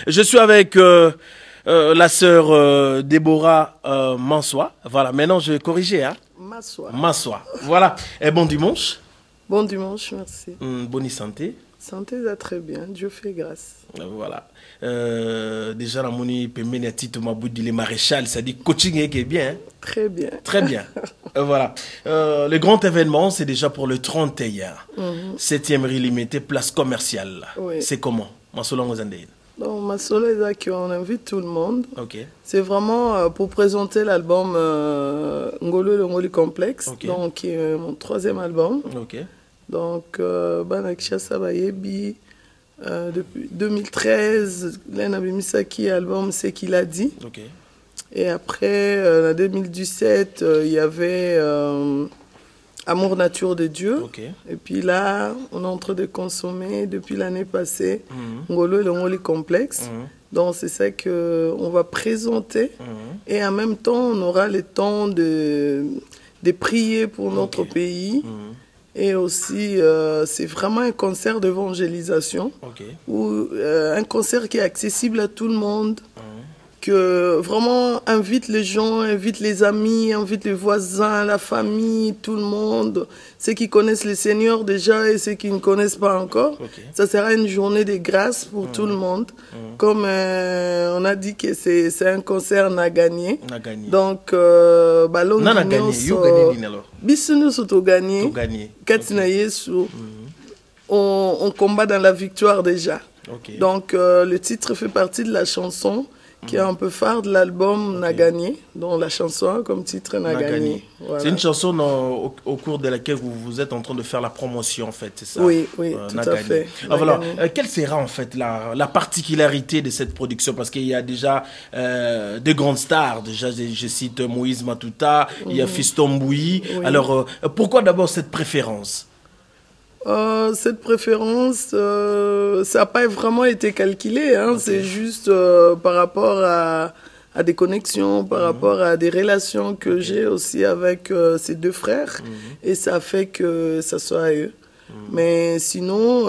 Je suis avec la sœur Déborah Mansois. Voilà, maintenant je vais corriger. Hein? Massois. Mansois. Voilà. Et bon dimanche. Bon dimanche, merci. Bonne santé. Santé va très bien, Dieu fait grâce. Voilà. Déjà, la moni pemeni titre maboudi les maréchal, ça dit coaching qui est bien. Hein? Très bien. Très bien. Voilà. Le grand événement, c'est déjà pour le 31. 7e limité, place commerciale. Oui. C'est comment? Masolong Ozandé. Donc, Masolo est là qu'on invite tout le monde. Ok. C'est vraiment pour présenter l'album Ngolo et le Ngoli Complexe, Okay. donc qui est mon 3e album. Ok. Donc, Banakisha Sabayebi, depuis 2013, Lena Bimisaki, album C'est qu'il a dit. Ok. Et après, en 2017, il y avait Amour Nature de Dieu. Ok. Et puis là, on est en train de consommer depuis l'année passée Ngolo et le Ngoli Complexe. Donc c'est ça qu'on va présenter. Et en même temps, on aura le temps de prier pour notre pays. Et aussi, c'est vraiment un concert d'évangélisation. Ou un concert qui est accessible à tout le monde. Que vraiment invite les gens, invite les amis, invite les voisins, la famille, tout le monde, ceux qui connaissent le Seigneur déjà et ceux qui ne connaissent pas encore. Ça sera une journée de grâce pour tout le monde. Comme on a dit que c'est un concert n'a gagné. Donc, ballon n'a gagné, you gagné alors. Bisous surtout gagné. Katina Yesu. On combat dans la victoire déjà. Donc, le titre fait partie de la chanson qui est un peu phare de l'album N'a gagné, dont la chanson comme titre N'a gagné. Voilà. C'est une chanson au cours de laquelle vous êtes en train de faire la promotion, en fait, c'est ça? Oui, oui, tout à fait. Alors, quelle sera en fait la particularité de cette production? Parce qu'il y a déjà de grandes stars, déjà je cite Moïse Matuta, il y a Fiston Mbouyi. Alors, pourquoi d'abord cette préférence? Cette préférence, ça n'a pas vraiment été calculé. Hein. C'est juste par rapport à des connexions, par rapport à des relations que j'ai aussi avec ces deux frères. Et ça fait que ça soit eux. Mais sinon,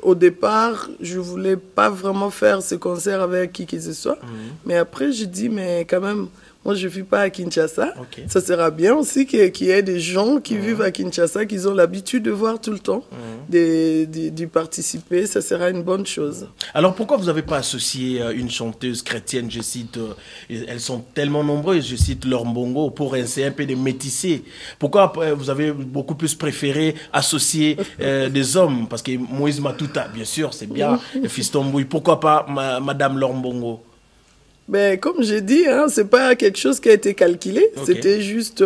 au départ, je ne voulais pas vraiment faire ce concert avec qui que ce soit. Mais après, je dis, mais quand même... Moi, je ne vis pas à Kinshasa. Ça sera bien aussi qu'il y ait des gens qui vivent à Kinshasa, qui ont l'habitude de voir tout le temps, d'y participer. Ça sera une bonne chose. Alors, pourquoi vous n'avez pas associé une chanteuse chrétienne, je cite, elles sont tellement nombreuses, je cite leur mbongo, pour essayer un peu de métisser? Pourquoi vous avez beaucoup plus préféré associer des hommes? Parce que Moïse Matuta, bien sûr, c'est bien, Fiston Mbouyi. Pourquoi pas Madame Lorbongo? Ben, comme j'ai dit, hein, c'est pas quelque chose qui a été calculé. C'était juste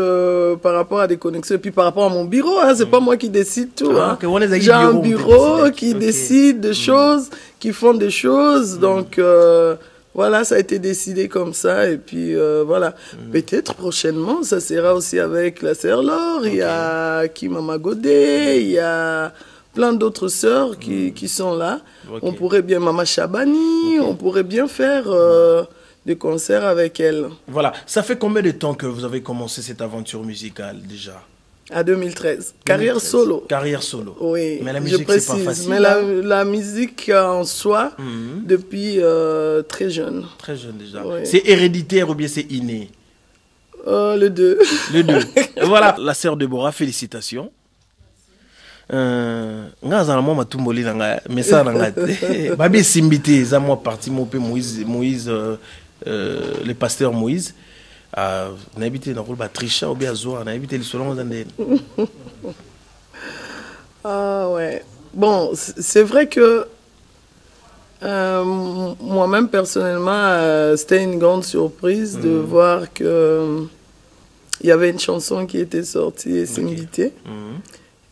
par rapport à des connexions. Et puis par rapport à mon bureau, hein, c'est pas moi qui décide tout. Hein. J'ai un bureau qui décide des choses, qui font des choses. Donc voilà, ça a été décidé comme ça. Et puis voilà. Peut-être prochainement, ça sera aussi avec la sœur Laure. Il y a Kimama Godé, il y a plein d'autres sœurs qui sont là. On pourrait bien, Mama Chabani, on pourrait bien faire... des concerts avec elle. Voilà. Ça fait combien de temps que vous avez commencé cette aventure musicale déjà? À 2013. Carrière solo. Carrière solo. Oui. Mais la musique, c'est pas facile. Mais la musique en soi, depuis très jeune. Très jeune déjà. Oui. C'est héréditaire ou bien c'est inné? Les deux. Les deux. Voilà. La sœur Déborah, félicitations. Nga za mwa matumboli nanga message nanga babi simbité za moi parti mo pe Moïse le pasteur Moïse na habité dans le Trisha ou bien Zoa na habité le solon zandé. Ah ouais. Bon, c'est vrai que moi-même personnellement c'était une grande surprise de voir que il y avait une chanson qui était sortie et Simbité.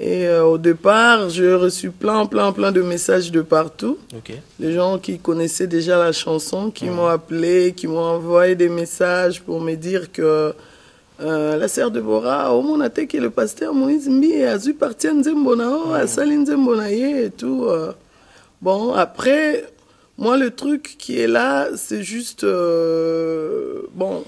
Et au départ, j'ai reçu plein de messages de partout. Des gens qui connaissaient déjà la chanson, qui m'ont appelé, qui m'ont envoyé des messages pour me dire que la sœur Déborah, au monde que le pasteur Moïse Mbi a dû partir Nzembonao, à Saline Nzembonaye et tout. Bon, après, moi, le truc qui est là, c'est juste... bon,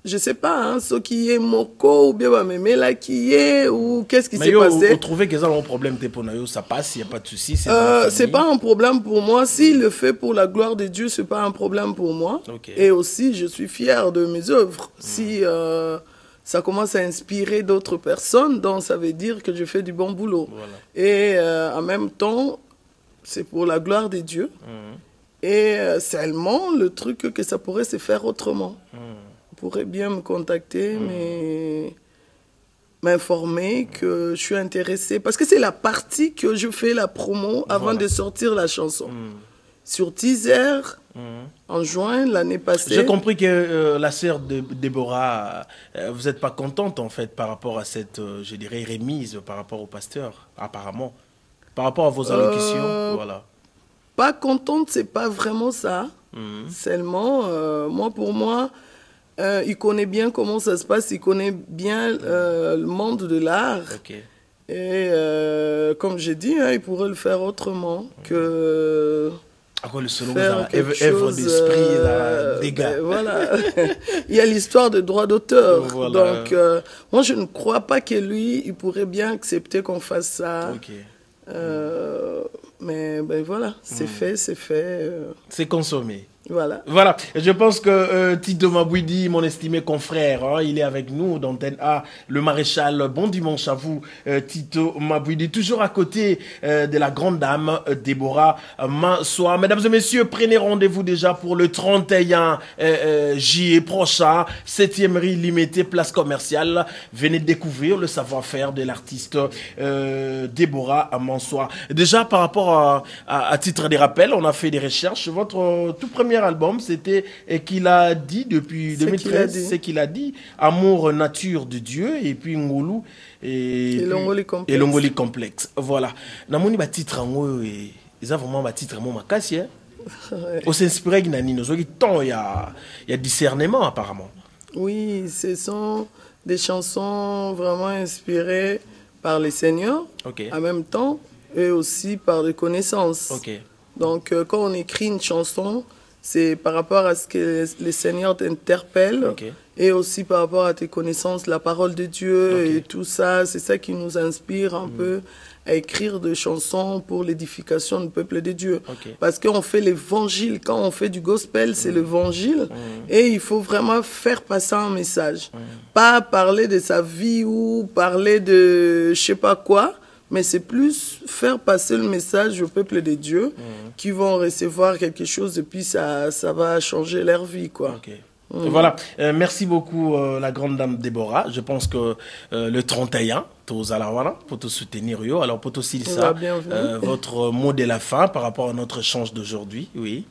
je sais pas, hein, ce qui est Moko ou bien mais là qui est ou qu'est-ce qui s'est passé. Vous trouvez que ça a un problème pour nous, ça passe, il n'y a pas de souci. C'est pas un problème pour moi. S'il le fait pour la gloire de Dieu, c'est pas un problème pour moi. Et aussi, je suis fier de mes œuvres. Si ça commence à inspirer d'autres personnes, donc ça veut dire que je fais du bon boulot. Voilà. Et en même temps, c'est pour la gloire de Dieu. Et seulement le truc que ça pourrait se faire autrement. Vous pourrez bien me contacter, mais m'informer que je suis intéressée. Parce que c'est la partie que je fais la promo avant de sortir la chanson. Sur Teaser, en juin, l'année passée. J'ai compris que la sœur de Déborah, vous n'êtes pas contente en fait par rapport à cette, je dirais, remise par rapport au pasteur, apparemment. Par rapport à vos allocutions, voilà. Pas contente, c'est pas vraiment ça. Seulement, moi, pour moi, il connaît bien comment ça se passe, il connaît bien le monde de l'art. Et comme j'ai dit, hein, il pourrait le faire autrement que... faire quelque chose d'esprit, dégâts. Voilà. Il y a l'histoire de droit d'auteur. Voilà. Donc, moi, je ne crois pas que lui, il pourrait bien accepter qu'on fasse ça. Mais ben voilà, c'est fait, c'est fait. C'est consommé. Voilà. Voilà. Je pense que Tito Mabwidi, mon estimé confrère, hein, il est avec nous d'Antenne A, le maréchal. Bon dimanche à vous, Tito Mabwidi, toujours à côté de la grande dame Déborah Mansoa. Mesdames et messieurs, prenez rendez-vous déjà pour le 31 juillet prochain, 7e rue Limité, place commerciale. Venez découvrir le savoir-faire de l'artiste Déborah Mansoa. Déjà, par rapport à titre des rappels, on a fait des recherches. Votre tout premier album, c'était qu'il a dit depuis 2013, c'est qu'il a dit Amour, nature de Dieu, et puis Ngolu et Longoli complexe. Voilà. Namoni ba titre ngo et ils ont vraiment ba titre mo makasi. On s'inspire de Nani, nous il y a discernement apparemment. Oui, ce sont des chansons vraiment inspirées par les seigneurs, en même temps, et aussi par des connaissances. Donc, quand on écrit une chanson, c'est par rapport à ce que les seigneurs t'interpellent et aussi par rapport à tes connaissances, la parole de Dieu et tout ça. C'est ça qui nous inspire un peu à écrire des chansons pour l'édification du peuple de Dieu. Parce qu'on fait l'évangile. Quand on fait du gospel, c'est l'évangile. Et il faut vraiment faire passer un message. Pas parler de sa vie ou parler de je sais pas quoi. Mais c'est plus faire passer le message au peuple de Dieu qui vont recevoir quelque chose et puis ça va changer leur vie, quoi. Voilà. Merci beaucoup, la grande dame Déborah. Je pense que le 31, pour te soutenir, alors pour te aussi ça, votre mot de la fin par rapport à notre échange d'aujourd'hui, oui.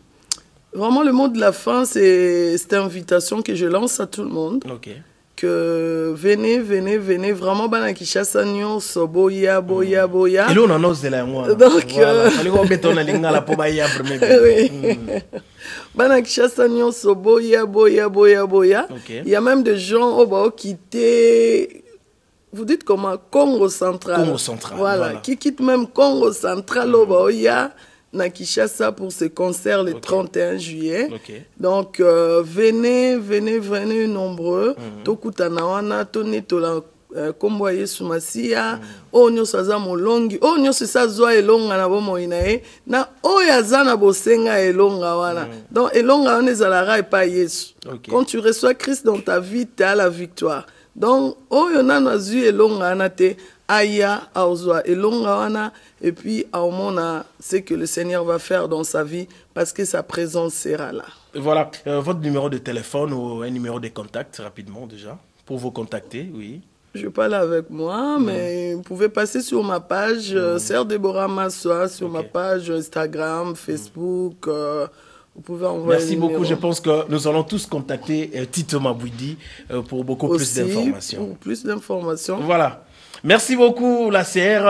Vraiment, le mot de la fin, c'est cette invitation que je lance à tout le monde. Que venez, vraiment, bana Kinshasa nyonso, boya. Et là, on en ose de la moi. Donc, bana Kinshasa nyonso, boya. Il y a même des gens qui quittent, vous dites comment, Congo central. Voilà, qui quittent même Congo central, na Kinshasa pour ce concert le 31 juillet. Donc, venez nombreux. Tokutana wana, toni tola kombo Yesu Masia. O nyoso aza molongi. O nyoso sa zwa elonga na bomo inae. Na o yaza na bosenga elonga wana. Donc, elonga wana ezalara epa Yesu. Quand tu reçois Christ dans ta vie, tu as la victoire. Donc, o yona na zui elonga wana te. Aya, aozwa elonga wana. Et puis, on a ce que le Seigneur va faire dans sa vie parce que sa présence sera là. Voilà, votre numéro de téléphone ou un numéro de contact, rapidement déjà, pour vous contacter, oui. Je parle avec moi, mais vous pouvez passer sur ma page, Sœur Déborah Mansoa, sur ma page Instagram, Facebook. Vous pouvez envoyer. Merci beaucoup. Je pense que nous allons tous contacter Tito Mabwidi pour beaucoup plus d'informations. Pour plus d'informations. Voilà. Merci beaucoup, la CR.